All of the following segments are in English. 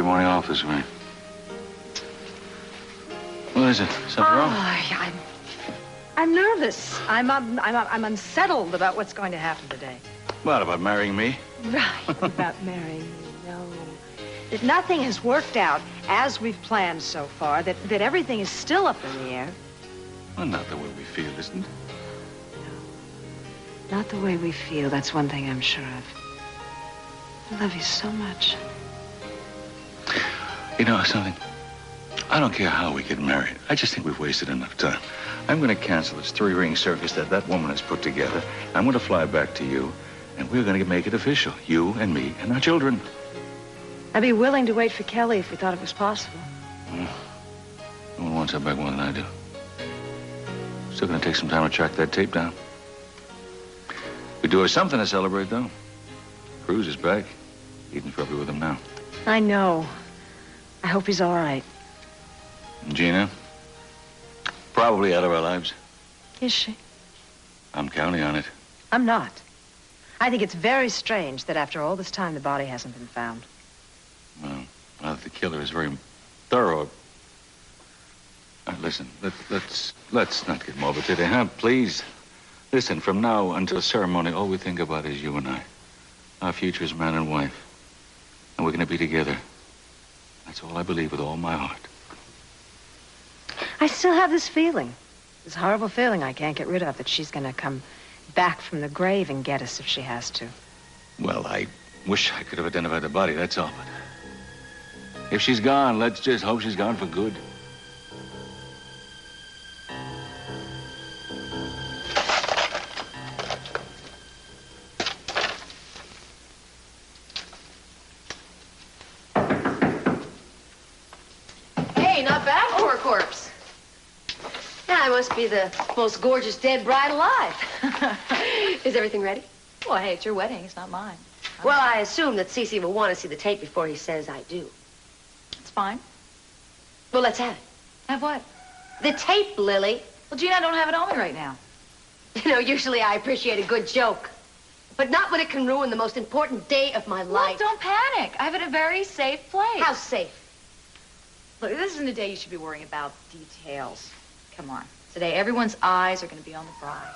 morning off this way. What is it? Something wrong? Yeah, I'm nervous. I'm unsettled about what's going to happen today. What, about marrying me? Right, about marrying me, no. That nothing has worked out as we've planned so far, that everything is still up in the air. Well, not the way we feel, isn't it? No. Not the way we feel, that's one thing I'm sure of. I love you so much. You know something? I don't care how we get married. I just think we've wasted enough time. I'm going to cancel this three-ring circus that woman has put together. I'm going to fly back to you, and we're going to make it official. You and me and our children. I'd be willing to wait for Kelly if we thought it was possible. No one wants her back more than I do. Still going to take some time to track that tape down. We do have something to celebrate, though. Cruz is back. Eden's probably with him now. I know. I hope he's all right. Gina? Probably out of our lives. Is she? I'm counting on it. I'm not. I think it's very strange that after all this time, the body hasn't been found. Well, now that the killer is very thorough. Listen, let's not get morbid today, huh? Please. Listen, from now until the ceremony, all we think about is you and I. Our future as man and wife. And we're going to be together. That's all I believe with all my heart. I still have this feeling. This horrible feeling I can't get rid of, that she's going to come back from the grave and get us if she has to. Well, I wish I could have identified the body, that's all. But if she's gone, let's just hope she's gone for good. I must be the most gorgeous dead bride alive. Is everything ready? Well, hey, it's your wedding. It's not mine. Well, I assume that СиСи will want to see the tape before he says I do. It's fine. Well, let's have it. Have what? The tape, Lily. Well, Gina, I don't have it on me right now. You know, usually I appreciate a good joke. But not when it can ruin the most important day of my life. Look, don't panic. I have it in a very safe place. How safe? Look, this isn't a day you should be worrying about details. Come on. Today, everyone's eyes are going to be on the bride.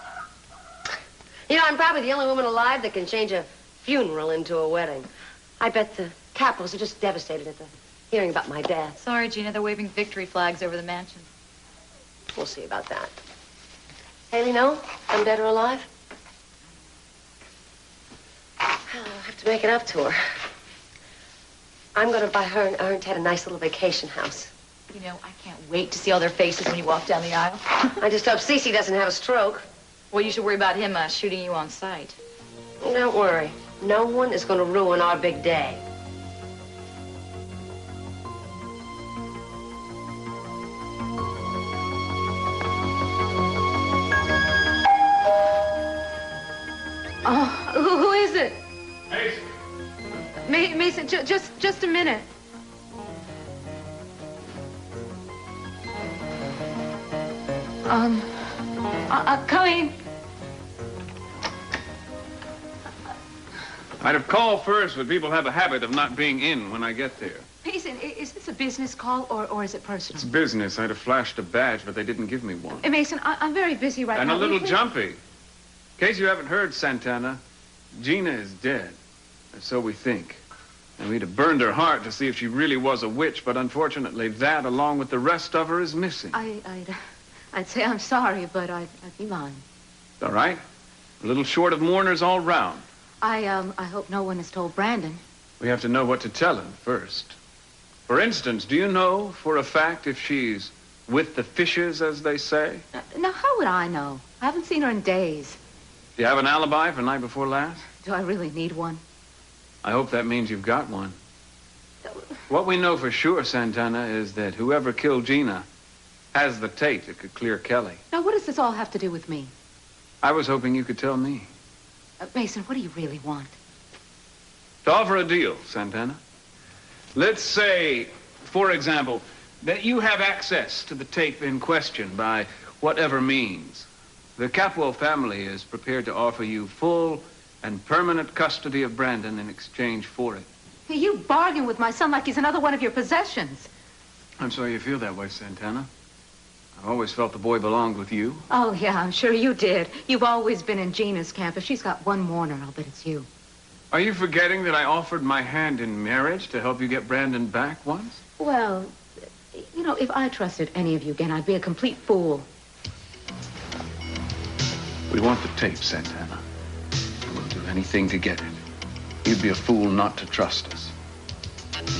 You know, I'm probably the only woman alive that can change a funeral into a wedding. I bet the Capitals are just devastated at the hearing about my death. Sorry, Gina. They're waving victory flags over the mansion. We'll see about that. Haley, know if I'm dead or alive? I'll have to make it up to her. I'm going to buy her and Ern Ted a nice little vacation house. You know, I can't wait to see all their faces when you walk down the aisle. I just hope СиСи doesn't have a stroke. Well, you should worry about him shooting you on sight. Don't worry. No one is going to ruin our big day. Oh, who is it? Mason. Mason, just a minute. Coming. I'd have called first, but people have a habit of not being in when I get there. Mason, is this a business call or is it personal? It's business. I'd have flashed a badge, but they didn't give me one. Mason, I'm very busy right now. And a little jumpy. In case you haven't heard, Santana, Gina is dead. And so we think. And we'd have burned her heart to see if she really was a witch, but unfortunately that, along with the rest of her, is missing. I'd say I'm sorry, but I'd be lying. All right. A little short of mourners all round. I hope no one has told Brandon. We have to know what to tell him first. For instance, do you know for a fact if she's with the fishes, as they say? Now, how would I know? I haven't seen her in days. Do you have an alibi for night before last? Do I really need one? I hope that means you've got one. What we know for sure, Santana, is that whoever killed Gina has the tape that could clear Kelly. Now, what does this all have to do with me? I was hoping you could tell me. Mason, what do you really want? To offer a deal, Santana. Let's say, for example, that you have access to the tape in question by whatever means. The Capwell family is prepared to offer you full and permanent custody of Brandon in exchange for it. You bargain with my son like he's another one of your possessions. I'm sorry you feel that way, Santana. I've always felt the boy belonged with you. Oh, yeah, I'm sure you did. You've always been in Gina's camp. If she's got one mourner, I'll bet it's you. Are you forgetting that I offered my hand in marriage to help you get Brandon back once? Well, you know, if I trusted any of you again, I'd be a complete fool. We want the tape, Santana. We'll do anything to get it. You'd be a fool not to trust us.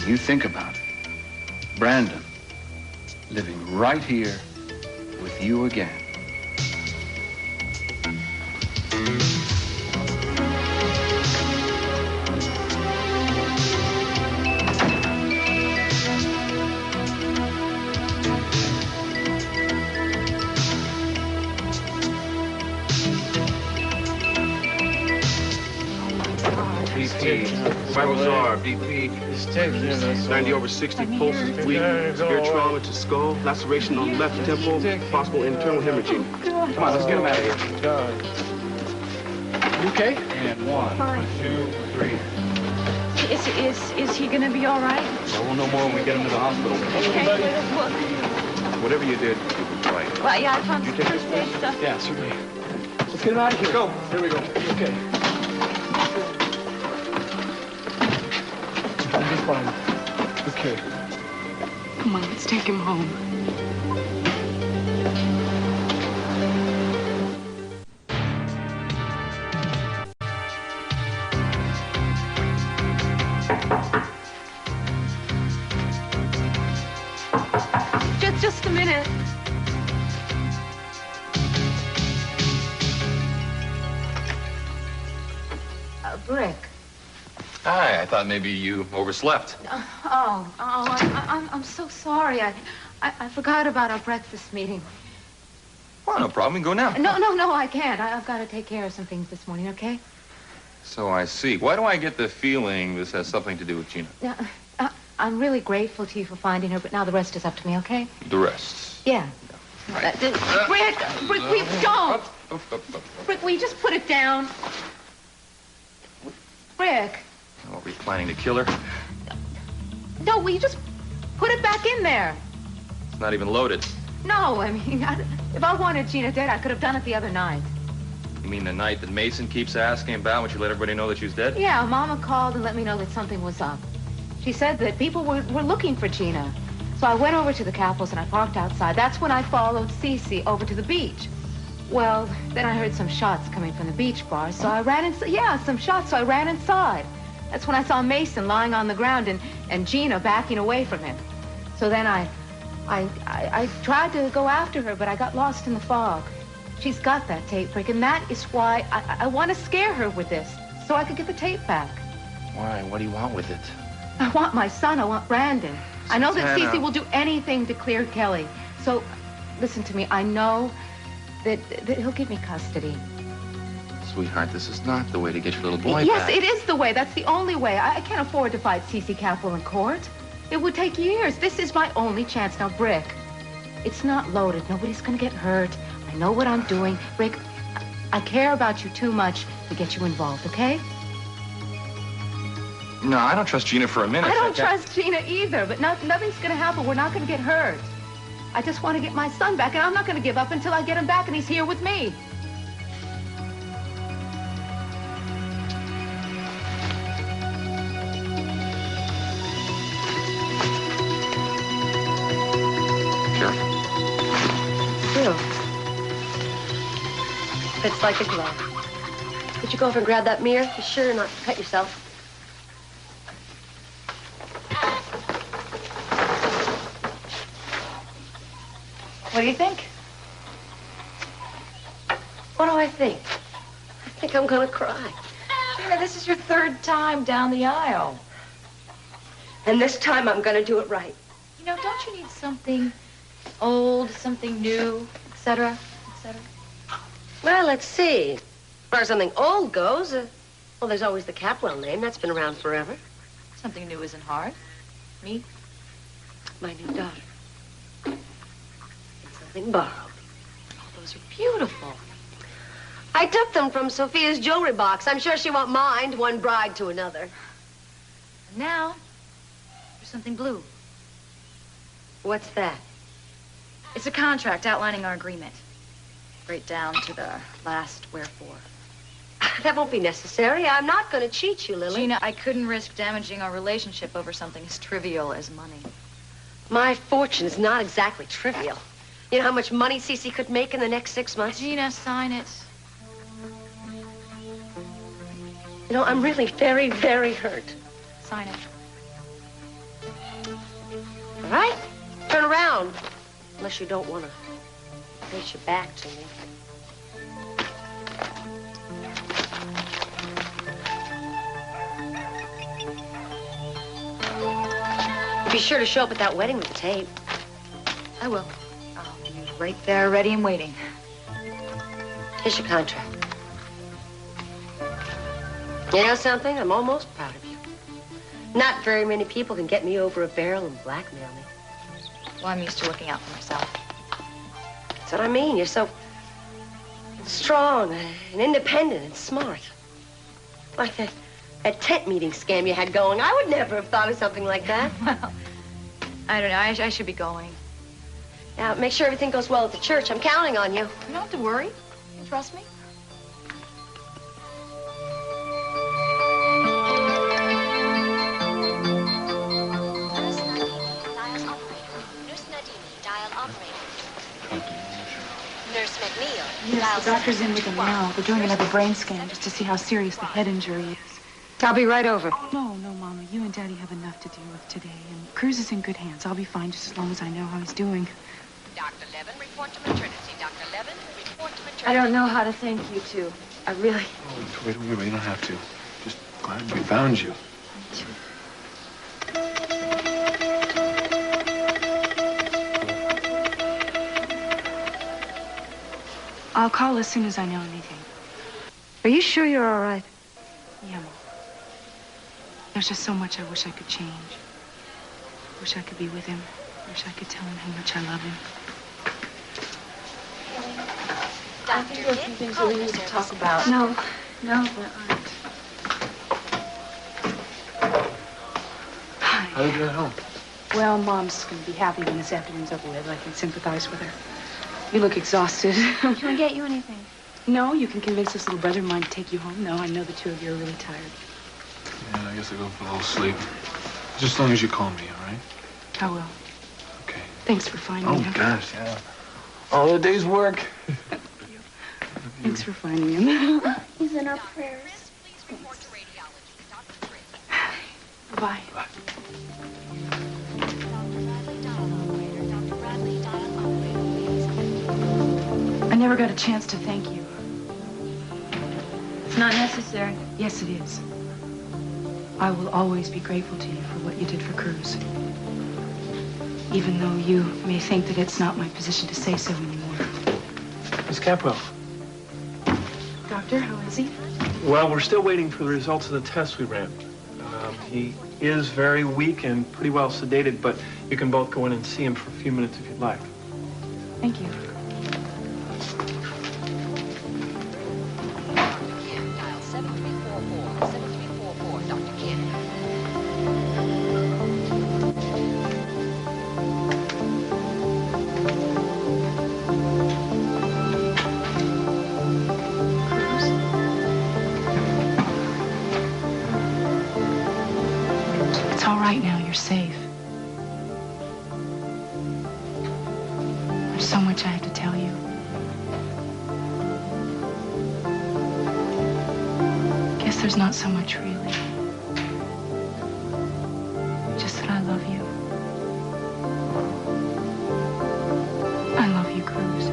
When you think about it, Brandon living right here with you again. Vitals are BP 90/60, pulse is weak, severe trauma to skull, laceration on left temple, possible internal hemorrhaging. Come on, let's get him out of here. You okay? And 1, 2, 3. Is he gonna be all right? So we'll know more when we get him to the hospital. Okay, look. Whatever you did, you were right. Well, yeah, I found some first aid stuff. Yeah, certainly. Let's get him out of here. Go. Here we go. Okay. I'll be fine. Okay. Come on, let's take him home. Just a minute. Brick. Hi, I thought maybe you overslept. I'm so sorry. I forgot about our breakfast meeting. Well, no problem. We can go now. No, I can't. I've got to take care of some things this morning, okay? So I see. Why do I get the feeling this has something to do with Gina? I'm really grateful to you for finding her, but now the rest is up to me, okay? The rest. Yeah. Right. Brick, please don't. Brick, will you just put it down? Brick. What, were you planning to kill her? No, will you just put it back in there? It's not even loaded. No, I mean, if I wanted Gina dead, I could have done it the other night. You mean the night that Mason keeps asking about when she let everybody know that she was dead? Yeah, Mama called and let me know that something was up. She said that people were looking for Gina. So I went over to the Capitals and I parked outside. That's when I followed СиСи over to the beach. Well, then I heard some shots coming from the beach bar, so I ran inside. Yeah, some shots, so I ran inside. That's when I saw Mason lying on the ground and Gina backing away from him. So then I tried to go after her, but I got lost in the fog. She's got that tape, Brick, and that is why I want to scare her with this, so I could get the tape back. Why? What do you want with it? I want my son. I want Brandon. I know that СиСi will do anything to clear Kelly. So, listen to me. I know that he'll give me custody. Sweetheart, this is not the way to get your little boy Yes, back. it is the way. That's the only way. I can't afford to fight СиСi Capel in court. It would take years. This is my only chance. Now, Brick, it's not loaded. Nobody's going to get hurt. I know what I'm doing. Brick, I care about you too much to get you involved, okay? No, I don't trust Gina for a minute. I don't trust Gina either, but nothing's going to happen. We're not going to get hurt. I just want to get my son back, and I'm not going to give up until I get him back and he's here with me. Careful. Still. Fits like a glove. Could you go over and grab that mirror? Be sure not to cut yourself. What do you think? What do I think? I think I'm gonna cry. Gina, this is your third time down the aisle. And this time I'm gonna do it right. You know, don't you need something old, something new, etc., etc.? Well, let's see. As far as something old goes, well, there's always the Capwell name. That's been around forever. Something new isn't hard. Me? My new daughter. And something borrowed. Oh, those are beautiful. I took them from Sophia's jewelry box. I'm sure she won't mind, one bride to another. And now, there's something blue. What's that? It's a contract outlining our agreement. Right down to the last wherefore. That won't be necessary. I'm not going to cheat you, Lily. Gina, I couldn't risk damaging our relationship over something as trivial as money. My fortune is not exactly trivial. You know how much money СиСи could make in the next 6 months? Gina, sign it. You know, I'm really very, very hurt. Sign it. All right? Turn around. Unless you don't want to face your back to me. Be sure to show up at that wedding with the tape. I will. I'll be right there, ready and waiting. Here's your contract. You know something? I'm almost proud of you. Not very many people can get me over a barrel and blackmail me. Well, I'm used to looking out for myself. That's what I mean. You're so strong and independent and smart. Like that tent meeting scam you had going. I would never have thought of something like that. Well, I don't know. I should be going. Now, make sure everything goes well at the church. I'm counting on you. You don't have to worry. You trust me? Yes, the doctor's in with him now. They're doing another brain scan just to see how serious the head injury is. I'll be right over. No, Mama. You and Daddy have enough to deal with today. And Cruz is in good hands. I'll be fine just as long as I know how he's doing. Dr. Levin, report to maternity. Dr. Levin, report to maternity. I don't know how to thank you two. I really... Oh, Tori, don't worry. You don't have to. Just glad we found you. I'll call as soon as I know anything. Are you sure you're all right? Yeah, Mom. There's just so much I wish I could change. Wish I could be with him. Wish I could tell him how much I love him. I think there are some things we need to talk about. No, there aren't. How did you get home? Well, Mom's going to be happy when this afternoon's over with. I can sympathize with her. You look exhausted. Can I get you anything? No, you can convince this little brother of mine to take you home. No, I know the two of you are really tired. Yeah, I guess I'll go for a little sleep. Just as long as you call me, all right? I will. Okay. Thanks for finding him. Oh, gosh, yeah. All the day's work. Thanks for finding him. He's in our prayers. Please report to radiology. Dr. Cruz. Bye. Bye. I never got a chance to thank you. It's not necessary. Yes, it is. I will always be grateful to you for what you did for Cruz. Even though you may think that it's not my position to say so anymore. Miss Capwell. Doctor, how is he? Well, we're still waiting for the results of the tests we ran. He is very weak and pretty well sedated, but you can both go in and see him for a few minutes if you'd like. Thank you. Dial 7344. 7344, Dr. Gina. It's all right now. You're safe. There's so much I have to tell you. Guess there's not so much really. Just that I love you. I love you, Cruz.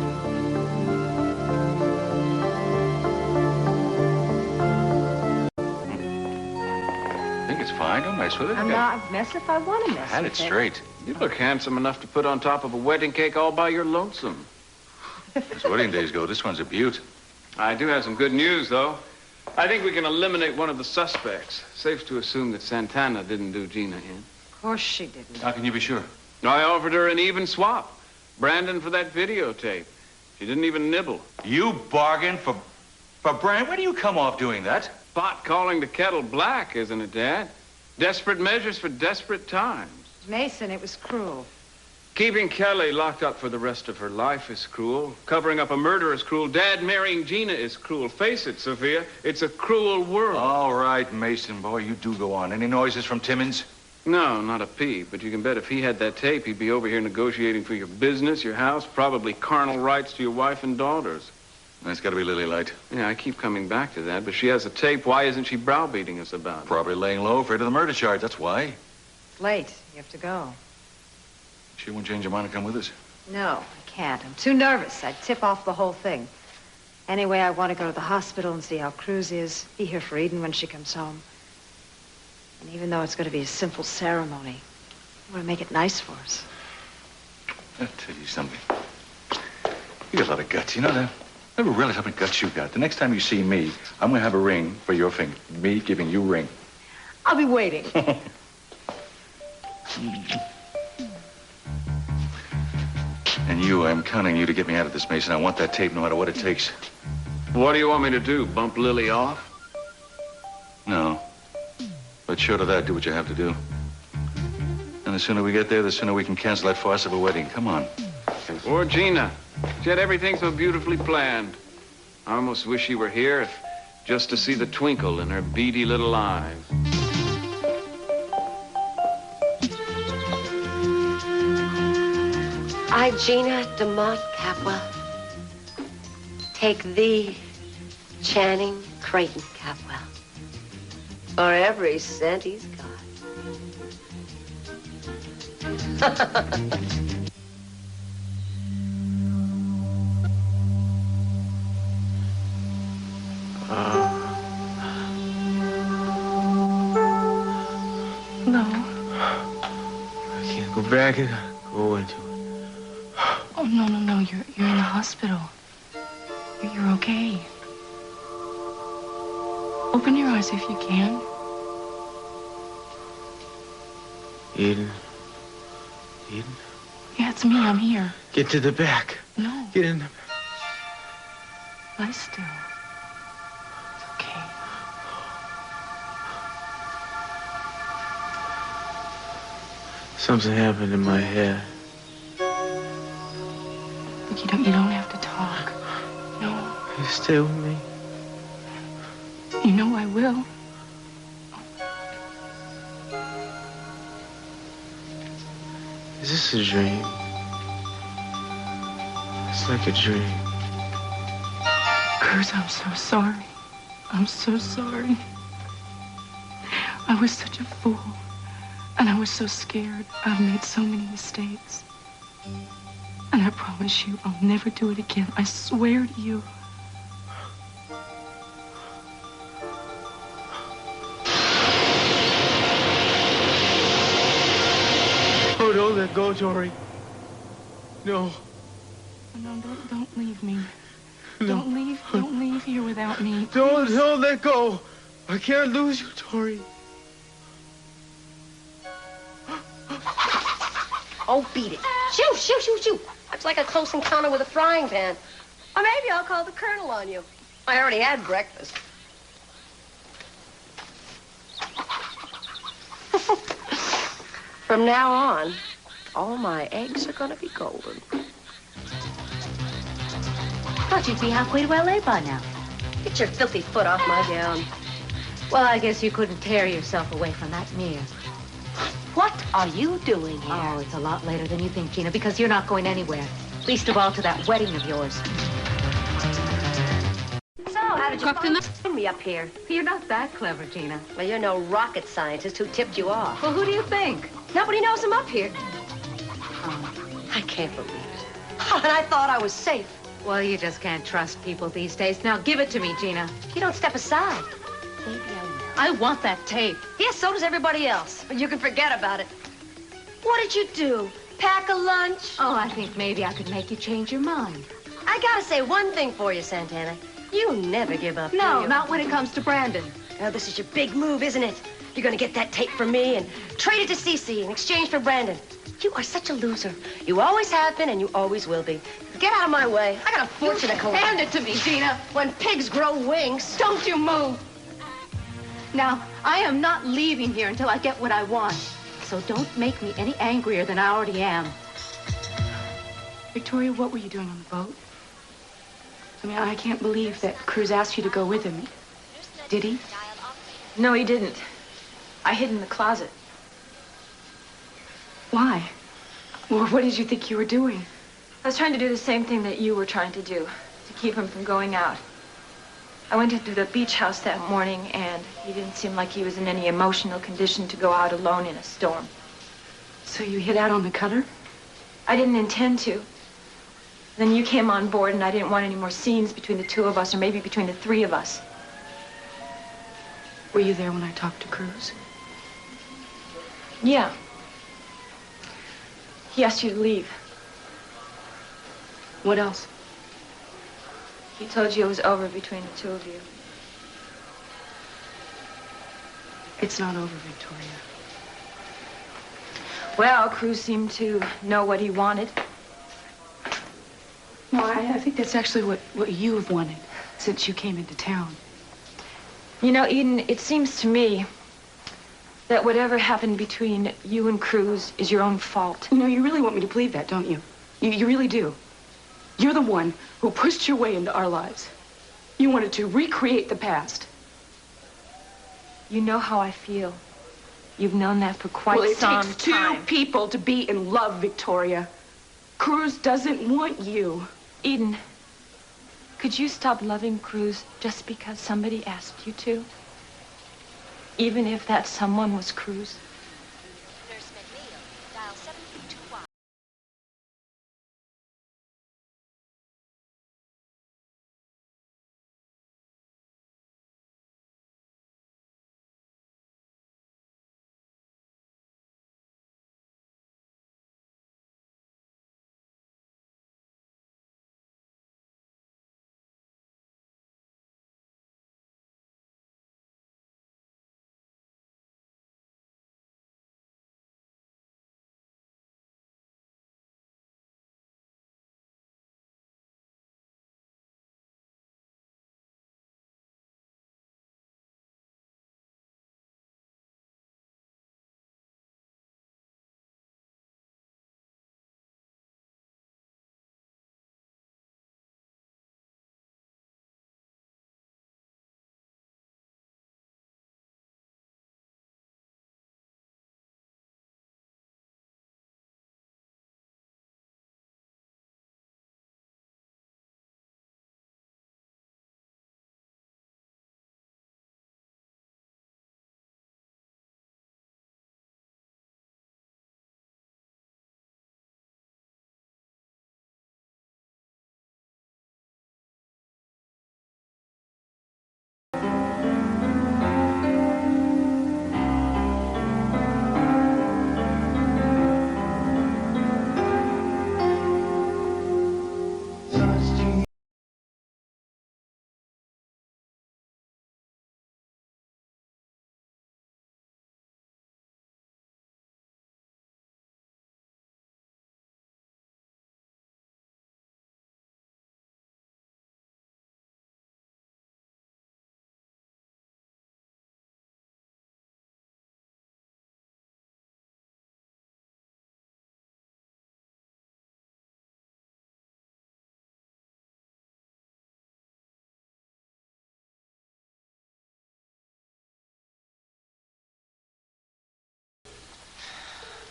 I think it's fine. Don't mess with it. I'm not mess if I want to mess Had with it straight. You look handsome enough to put on top of a wedding cake all by your lonesome. As wedding days go, this one's a beaut. I do have some good news, though. I think we can eliminate one of the suspects. Safe to assume that Santana didn't do Gina in. Of course she didn't. How can you be sure? I offered her an even swap. Brandon for that videotape. She didn't even nibble. You bargained for Brand? When do you come off doing that? Pot calling the kettle black, isn't it, Dad? Desperate measures for desperate times. Mason, it was cruel. Keeping Kelly locked up for the rest of her life is cruel. Covering up a murder is cruel. Dad marrying Gina is cruel. Face it, Sophia, it's a cruel world. All right, Mason, boy, you do go on. Any noises from Timmons? No, not a peep. But you can bet if he had that tape, he'd be over here negotiating for your business, your house, probably carnal rights to your wife and daughters. That's got to be Lily Light. Yeah, I keep coming back to that, but she has a tape. Why isn't she browbeating us about it? Probably laying low, afraid of the murder charge, that's why. It's late. You have to go. She won't change her mind and come with us. No, I can't. I'm too nervous. I'd tip off the whole thing. Anyway, I want to go to the hospital and see how Cruz is. Be here for Idен when she comes home. And even though it's going to be a simple ceremony, I want to make it nice for us. I'll tell you something. You got a lot of guts, you know that? Never realized how many guts you got. The next time you see me, I'm going to have a ring for your finger. Me giving you a ring. I'll be waiting. And you, I'm counting on you to get me out of this, Mason. I want that tape no matter what it takes. What do you want me to do, bump Lily off? No. But short of that, do what you have to do. And the sooner we get there, the sooner we can cancel that farce of a wedding. Come on. Poor Gina. She had everything so beautifully planned. I almost wish she were here if just to see the twinkle in her beady little eyes. I, Gina DeMott Capwell, take thee, Channing Creighton Capwell, for every cent he's got. No. I can't go back and go into it. Oh, no. You're in the hospital. You're okay. Open your eyes if you can. Iden. Yeah, it's me. I'm here. Get to the back. No. Get in the back. Lie still. It's okay. Something happened in my head. Look, you don't have to talk. No. You stay with me. You know I will. Is this a dream? It's like a dream. Cruz, I'm so sorry. I'm so sorry. I was such a fool. And I was so scared. I've made so many mistakes. And I promise you, I'll never do it again. I swear to you. Oh, don't let go, Tori. No. No, don't leave me. No. Don't leave here without me. Don't let go. I can't lose you, Tori. Oh, beat it. Shoot. It's like a close encounter with a frying pan. Or maybe I'll call the colonel on you. I already had breakfast. From now on, all my eggs are gonna be golden. Thought you'd be halfway to L.A. by now. Get your filthy foot off my gown. Well, I guess you couldn't tear yourself away from that mirror. What are you doing here? Oh, it's a lot later than you think, Gina, because you're not going anywhere. Least of all to that wedding of yours. So, how did you find me up here? You're not that clever, Gina. Well, you're no rocket scientist. Who tipped you off? Well, who do you think? Nobody knows I'm up here. I can't believe it. Oh, and I thought I was safe. Well, you just can't trust people these days. Now, give it to me, Gina. You don't step aside. Maybe I will. I want that tape. Yes, so does everybody else. But you can forget about it. What did you do? Pack a lunch? Oh, I think maybe I could make you change your mind. I gotta say one thing for you, Santana. You never give up, No, do you? not when it comes to Brandon. Well, this is your big move, isn't it? You're gonna get that tape from me and trade it to СиСи in exchange for Brandon. You are such a loser. You always have been and you always will be. Get out of my way. I got a fortune to collect. Hand it to me, Gina. When pigs grow wings. Don't you move. Now, I am not leaving here until I get what I want. So don't make me any angrier than I already am. Victoria, what were you doing on the boat? I mean, I can't believe that Cruz asked you to go with him. Did he? No, he didn't. I hid in the closet. Why? Well, what did you think you were doing? I was trying to do the same thing that you were trying to do, to keep him from going out. I went into the beach house that morning, and he didn't seem like he was in any emotional condition to go out alone in a storm. So you hid out on the cutter? I didn't intend to. Then you came on board, and I didn't want any more scenes between the two of us, or maybe between the three of us. Were you there when I talked to Cruz? Yeah. He asked you to leave. What else? He told you it was over between the two of you. It's not over, Victoria. Well, Cruz seemed to know what he wanted. No, I think that's actually what you have wanted since you came into town. You know, Eden, it seems to me that whatever happened between you and Cruz is your own fault. You know, you really want me to believe that, don't you? You really do. You're the one who pushed your way into our lives. You wanted to recreate the past. You know how I feel. You've known that for quite some time. Well, it takes two people to be in love, Victoria. Cruz doesn't want you. Eden, could you stop loving Cruz just because somebody asked you to? Even if that someone was Cruz? Nurse McNeil, dial 7221.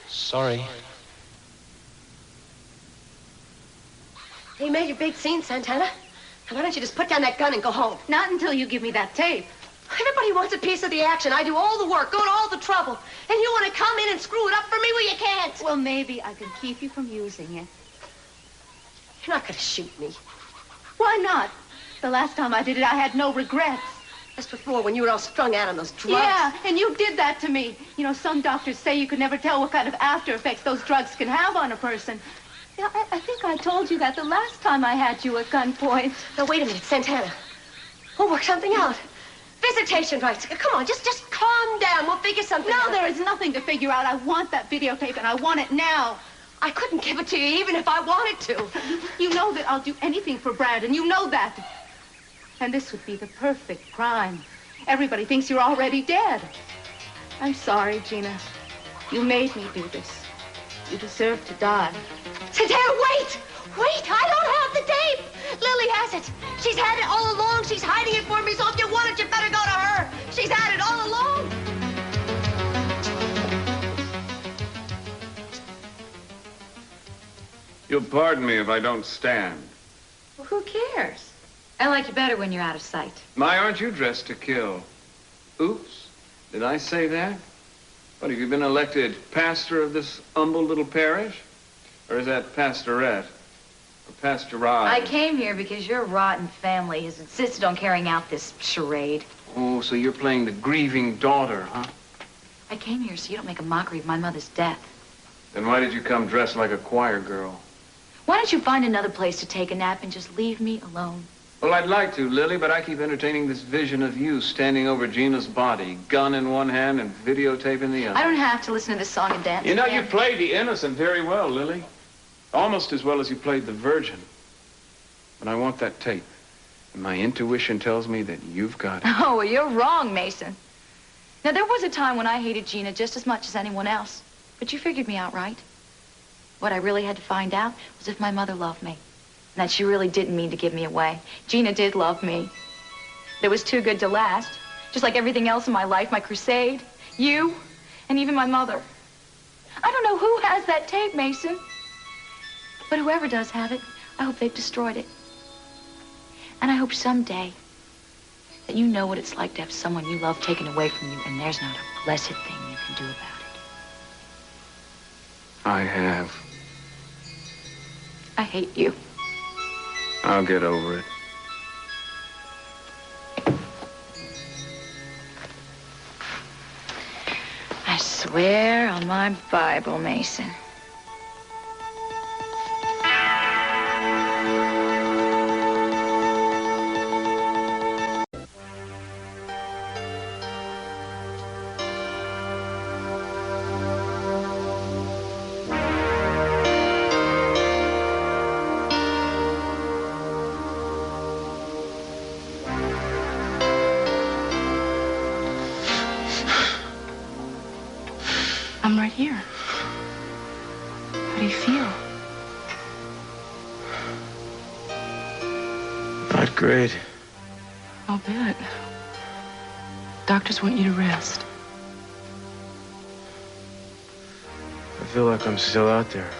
Sorry. You made your big scene, Santana. Why don't you just put down that gun and go home? Not until you give me that tape. Everybody wants a piece of the action. I do all the work, go to all the trouble. And you want to come in and screw it up for me? Well, you can't. Well, maybe I can keep you from using it. You're not going to shoot me. Why not? The last time I did it, I had no regrets. Just before, when you were all strung out on those drugs. Yeah, and you did that to me. You know, some doctors say you could never tell what kind of after effects those drugs can have on a person. Yeah, I think I told you that the last time I had you at gunpoint. Now, wait a minute, Santana. We'll work something out. Visitation rights. Come on, just calm down. We'll figure something out. No, there is nothing to figure out. I want that videotape, and I want it now. I couldn't give it to you even if I wanted to. You know that I'll do anything for Brad, and you know that. And this would be the perfect crime. Everybody thinks you're already dead. I'm sorry, Gina. You made me do this. You deserve to die. Santana, wait! Wait, I don't have the tape! Lily has it. She's had it all along. She's hiding it for me, so if you want it, you better go to her. She's had it all along. You'll pardon me if I don't stand. Well, who cares? I like you better when you're out of sight. My, aren't you dressed to kill? Oops, did I say that? What, have you been elected pastor of this humble little parish? Or is that pastorette? Or pastorade? I came here because your rotten family has insisted on carrying out this charade. Oh, so you're playing the grieving daughter, huh? I came here so you don't make a mockery of my mother's death. Then why did you come dressed like a choir girl? Why don't you find another place to take a nap and just leave me alone? Well, I'd like to, Lily, but I keep entertaining this vision of you standing over Gina's body, gun in one hand and videotape in the other. I don't have to listen to this song and dance. You know, you played the innocent very well, Lily. Almost as well as you played the virgin. But I want that tape. And my intuition tells me that you've got it. Oh, well, you're wrong, Mason. Now, there was a time when I hated Gina just as much as anyone else. But you figured me out, right? What I really had to find out was if my mother loved me. And that she really didn't mean to give me away. Gina did love me. It was too good to last. Just like everything else in my life, my crusade, you, and even my mother. I don't know who has that tape, Mason. But whoever does have it, I hope they've destroyed it. And I hope someday that you know what it's like to have someone you love taken away from you, and there's not a blessed thing you can do about it. I have. I hate you. I'll get over it. I swear on my Bible, Mason. I'm right here. How do you feel? Not great. I'll bet. Doctors want you to rest. I feel like I'm still out there.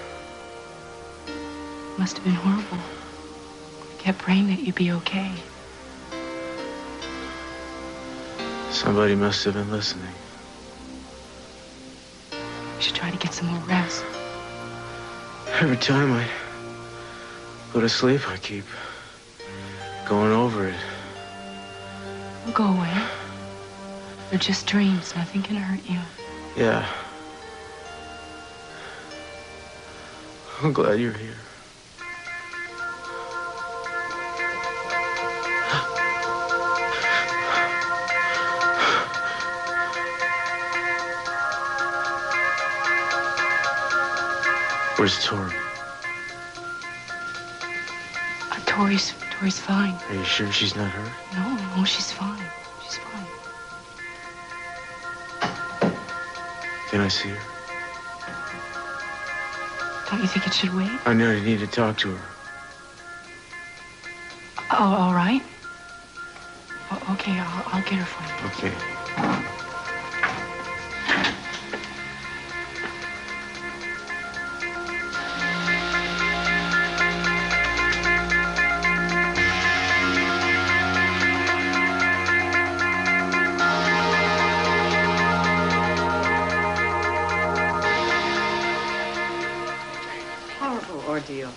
Must have been horrible. I kept praying that you'd be okay. Somebody must have been listening. You should try to get some more rest. Every time I go to sleep, I keep going over it. It'll go away. They're just dreams. Nothing can hurt you. Yeah. I'm glad you're here. Where's Tori? Tori's fine. Are you sure she's not hurt? No, she's fine. She's fine. Can I see her? Don't you think it should wait? I know you need to talk to her. Oh, all right. Okay, I'll get her for you. Okay. Ordeal.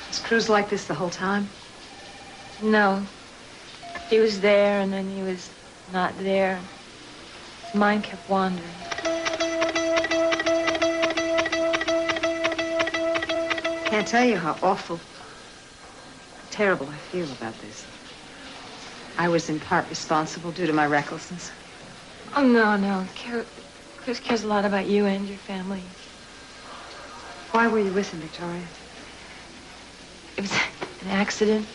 Was Cruz like this the whole time? No. He was there, and then he was not there. His mind kept wandering. Can't tell you how awful, terrible I feel about this. I was in part responsible due to my recklessness. Oh, no. Cruz cares a lot about you and your family. Why were you with him, Victoria? It was an accident.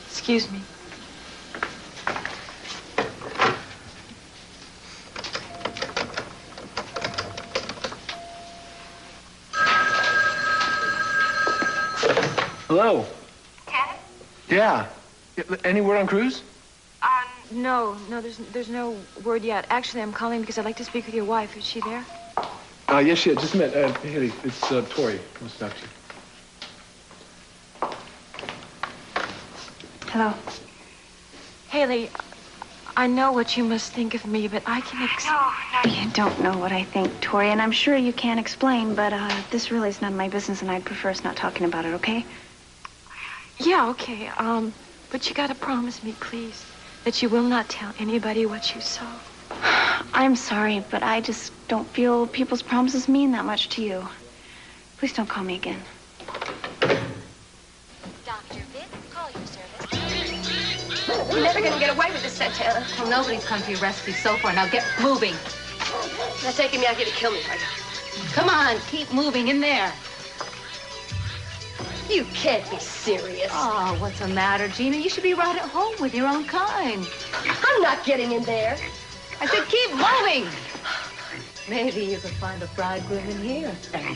Excuse me. Hello. Yeah. Any word on Cruz? No, there's no word yet. Actually, I'm calling because I'd like to speak with your wife. Is she there? Yes, she just met. Haley, it's Tori. Wants to talk to you. Hello. Haley, I know what you must think of me, but I can No, you don't know what I think, Tori, and I'm sure you can't explain, but this really is none of my business, and I'd prefer us not talking about it, okay? Yeah, okay. But you gotta promise me, please, that you will not tell anybody what you saw. I'm sorry, but I just don't feel people's promises mean that much to you. Please don't call me again. Dr. Vic, call your service. You're never gonna get away with this, Santana. Well, nobody's come to your rescue so far. Now get moving. They're taking me out here to kill me, right now. Come on, keep moving in there. You can't be serious. Oh, what's the matter, Gina? You should be right at home with your own kind. I'm not getting in there. I said keep moving. Maybe you can find a bridegroom in here. Look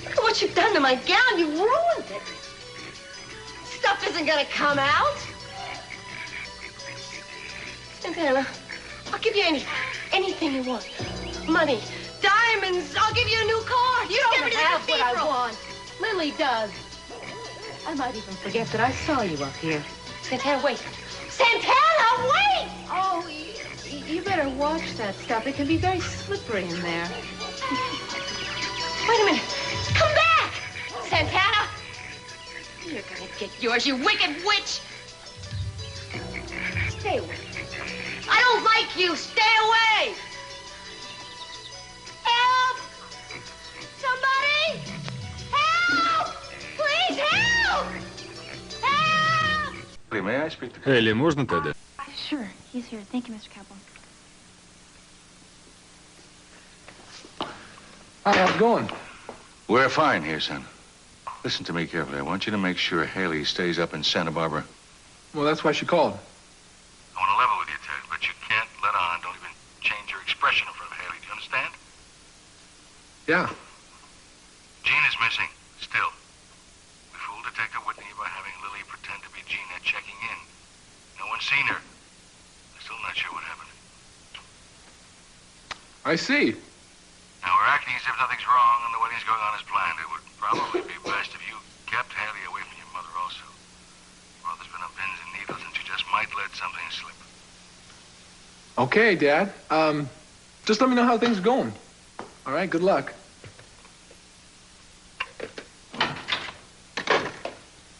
at what you've done to my gown. You ruined it. Stuff isn't gonna come out. Santana, I'll give you anything you want. Money, diamonds. I'll give you a new car. You don't have what I want. Lily does. I might even forget that I saw you up here. Santana, wait. Santana, wait! Oh, you better watch that stuff. It can be very slippery in there. Wait a minute. Come back! Santana! You're gonna get yours, you wicked witch! Stay away. I don't like you. Stay away! Help! Somebody! Help! Please help! Help! May I speak to... Элли, можно тогда? Sure, he's here. Thank you, Mr. Kaplan. How's it going? We're fine here, son. Listen to me carefully. I want you to make sure Haley stays up in Santa Barbara. Well, that's why she called. I want to level with you, Ted, but you can't let on. Don't even change your expression in front of Haley. Do you understand? Yeah. Gina's missing, still. We fooled Detective Whitney by having Lily pretend to be Gina checking in. No one's seen her. I'm still not sure what happened. I see. Now, we're acting as if nothing's wrong and the wedding's going on as planned. It would probably be best if you kept Haley away from your mother also. Mother's been on pins and needles and she just might let something slip. Okay, Dad. Just let me know how things are going. All right, good luck.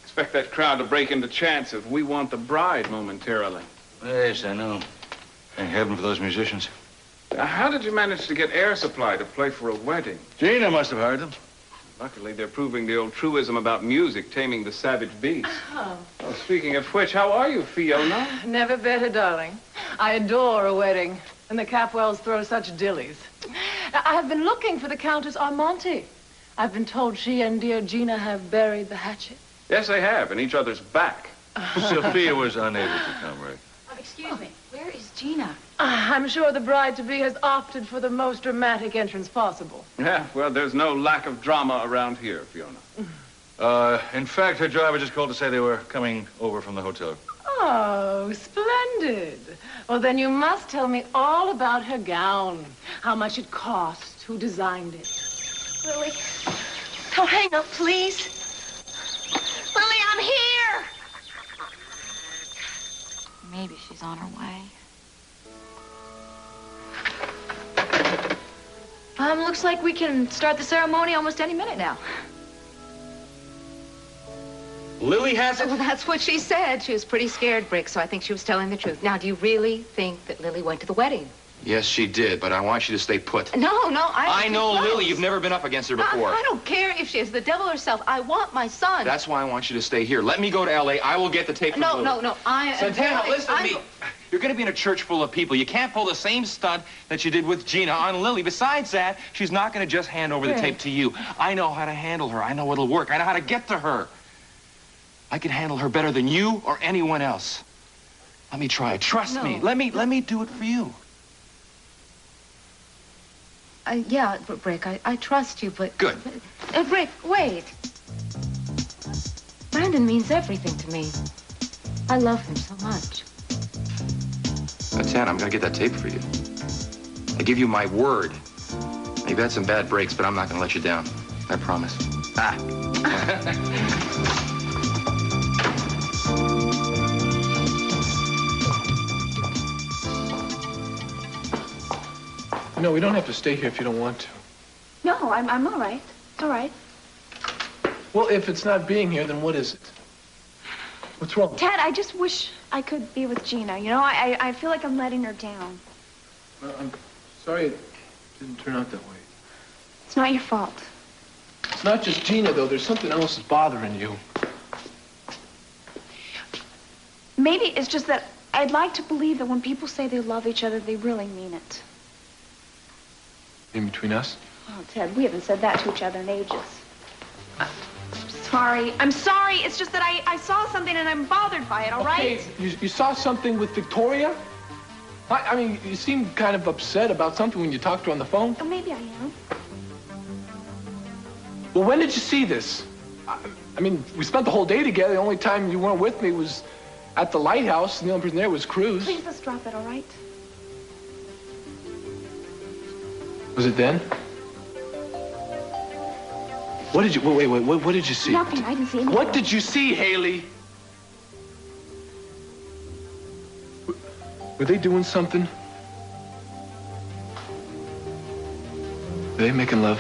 Expect that crowd to break into chants if we want the bride momentarily. Yes, I know. Thank heaven for those musicians. How did you manage to get air supply to play for a wedding? Gina must have hired them. Luckily, they're proving the old truism about music taming the savage beast. Oh. Oh, speaking of which, how are you, Fiona? Never better, darling. I adore a wedding, and the Capwells throw such dillies. Now, I have been looking for the Countess Armonti. I've been told she and dear Gina have buried the hatchet. Yes, they have, in each other's back. Sophia was unable to come, Rick. Excuse me, where is Gina? I'm sure the bride-to-be has opted for the most dramatic entrance possible. Yeah, well, there's no lack of drama around here, Fiona. In fact, her driver just called to say they were coming over from the hotel. Oh, splendid. Well, then you must tell me all about her gown. How much it cost, who designed it. Lily, don't hang up, please. Lily, I'm here. Maybe she's on her way. Looks like we can start the ceremony almost any minute now. Lily has it? Well, that's what she said. She was pretty scared, Brick, so I think she was telling the truth. Now, do you really think that Lily went to the wedding? Yes, she did, but I want you to stay put. No, I know Lily. You've never been up against her before. I don't care if she is the devil herself. I want my son. That's why I want you to stay here. Let me go to L.A. I will get the tape from Lily. No. Santana, listen to me. You're going to be in a church full of people. You can't pull the same stunt that you did with Gina on Lily. Besides that, she's not going to just hand over the tape to you. I know how to handle her. I know what'll work. I know how to get to her. I can handle her better than you or anyone else. Let me try it. Trust me. Let me do it for you. Yeah, Brick, I trust you, but... Good. Brick, wait. Brandon means everything to me. I love him so much. Santana, I'm gonna get that tape for you. I give you my word. You've had some bad breaks, but I'm not gonna let you down. I promise. Ah. No, we don't have to stay here if you don't want to. No, I'm all right. It's all right. Well, if it's not being here, then what is it? What's wrong? Ted, I just wish I could be with Gina. You know, I feel like I'm letting her down. Well, I'm sorry it didn't turn out that way. It's not your fault. It's not just Gina, though. There's something else that's bothering you. Maybe it's just that I'd like to believe that when people say they love each other, they really mean it. In between us? Oh, Ted, we haven't said that to each other in ages. Sorry. I'm sorry. It's just that I saw something and I'm bothered by it, all right? You saw something with Victoria? I mean, you seemed kind of upset about something when you talked to her on the phone. Oh, maybe I am. Well, when did you see this? I mean, we spent the whole day together. The only time you weren't with me was at the lighthouse, and the only person there was Cruz. Please, let's drop it, all right? Was it then? What did you, wait, what did you see? Nothing, I didn't see anything. What did you see, Haley? Were they doing something? Were they making love?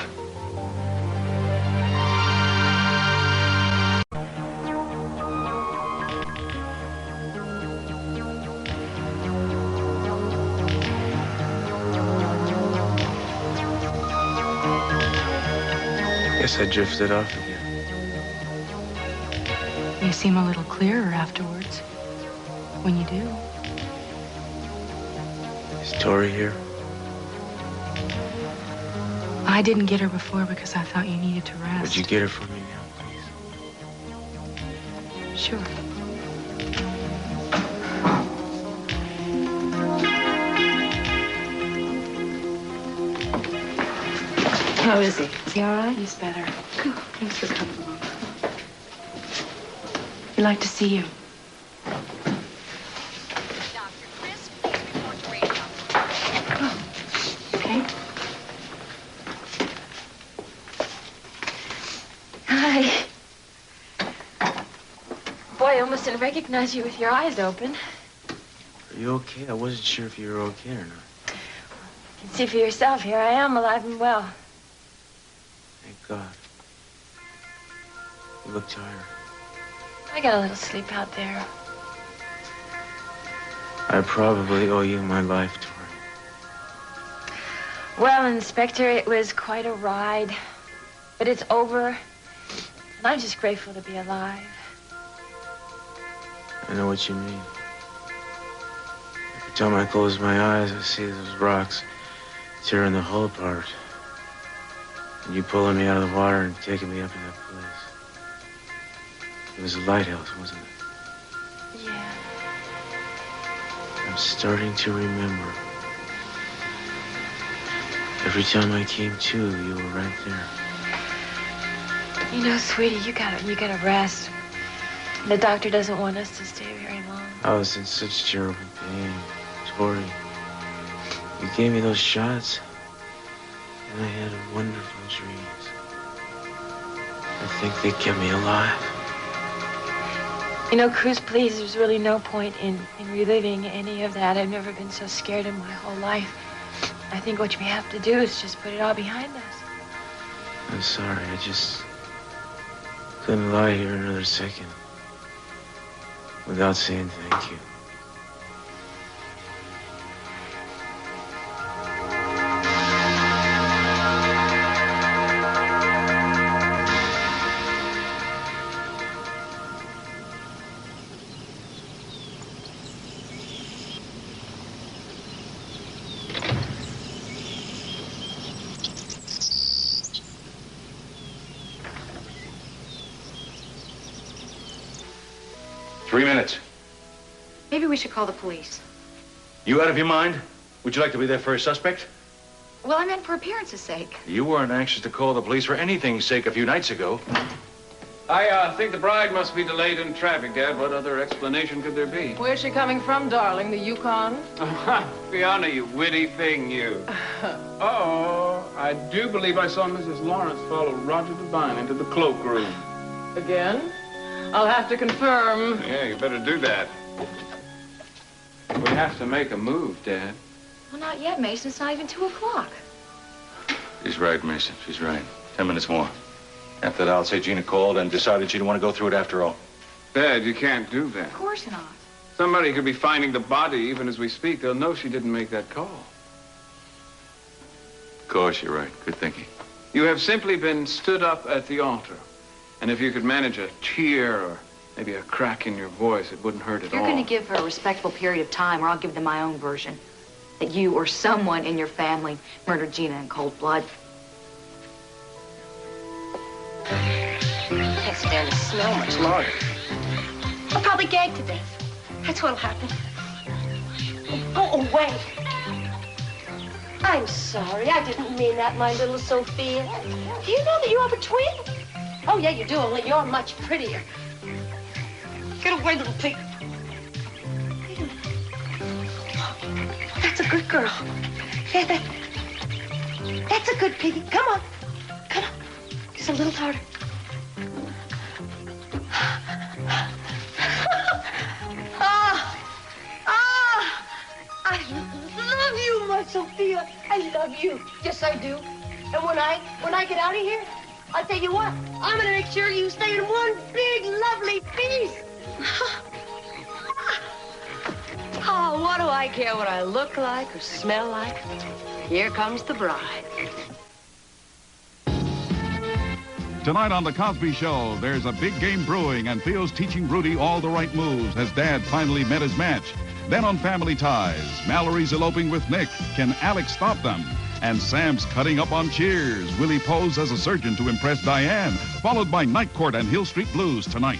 Guess I drifted off again. You seem a little clearer afterwards. When you do. Is Tori here? I didn't get her before because I thought you needed to rest. Would you get her for me now, please? Sure. How is he? Is he all right? He's better. Good. Thanks for coming along. We'd like to see you. Okay. Hi. Boy, I almost didn't recognize you with your eyes open. Are you okay? I wasn't sure if you were okay or not. You can see for yourself. Here I am, alive and well. Thank God. You look tired. I got a little sleep out there. I probably owe you my life, Tori. Well, Inspector, it was quite a ride. But it's over. And I'm just grateful to be alive. I know what you mean. Every time I close my eyes, I see those rocks tearing the hull apart. And you pulling me out of the water and taking me up to that place. It was a lighthouse, wasn't it? Yeah. I'm starting to remember. Every time I came to, you were right there. You know, sweetie, you gotta rest. The doctor doesn't want us to stay very long. I was in such terrible pain. Tori, you gave me those shots, and I had wonderful dreams. I think they kept me alive. You know, Cruz, please, there's really no point in reliving any of that. I've never been so scared in my whole life. I think what we have to do is just put it all behind us. I'm sorry, I just couldn't lie here another second without saying thank you. Maybe we should call the police. You out of your mind? Would you like to be their first suspect? Well, I meant for appearance's sake. You weren't anxious to call the police for anything's sake a few nights ago. I think the bride must be delayed in traffic, Dad. What other explanation could there be? Where's she coming from, darling? The Yukon? Fiona, you witty thing, you. Uh-oh. I do believe I saw Mrs. Lawrence follow Roger Devine into the cloakroom. Again? I'll have to confirm. Yeah, you better do that. We have to make a move, Dad. Well, not yet, Mason. It's not even 2 o'clock. She's right, Mason. She's right. 10 minutes more. After that, I'll say Gina called and decided she didn't want to go through it after all. Dad, you can't do that. Of course not. Somebody could be finding the body even as we speak. They'll know she didn't make that call. Of course, you're right. Good thinking. You have simply been stood up at the altar. And if you could manage a tear or maybe a crack in your voice, it wouldn't hurt at all. You're going to give her a respectable period of time, or I'll give them my own version. That you or someone in your family murdered Gina in cold blood. I can't stand the smell much longer. I'll probably gag to death. That's what'll happen. Oh, go away. I'm sorry. I didn't mean that, my little Sophia. Do you know that you have a twin? Oh, yeah, you do, only you're much prettier. Get away, little pig. That's a good girl. Yeah, that's a good piggy. Come on. Come on. Just a little harder. I love you, my Sophia. I love you. Yes, I do. And when I get out of here, I'll tell you what, I'm gonna make sure you stay in one big, lovely piece. Oh, what do I care what I look like or smell like? Here comes the bride. Tonight on The Cosby Show, there's a big game brewing, and Theo's teaching Rudy all the right moves as Dad finally met his match. Then on Family Ties, Mallory's eloping with Nick. Can Alex stop them? And Sam's cutting up on Cheers. Will he pose as a surgeon to impress Diane? Followed by Night Court and Hill Street Blues tonight.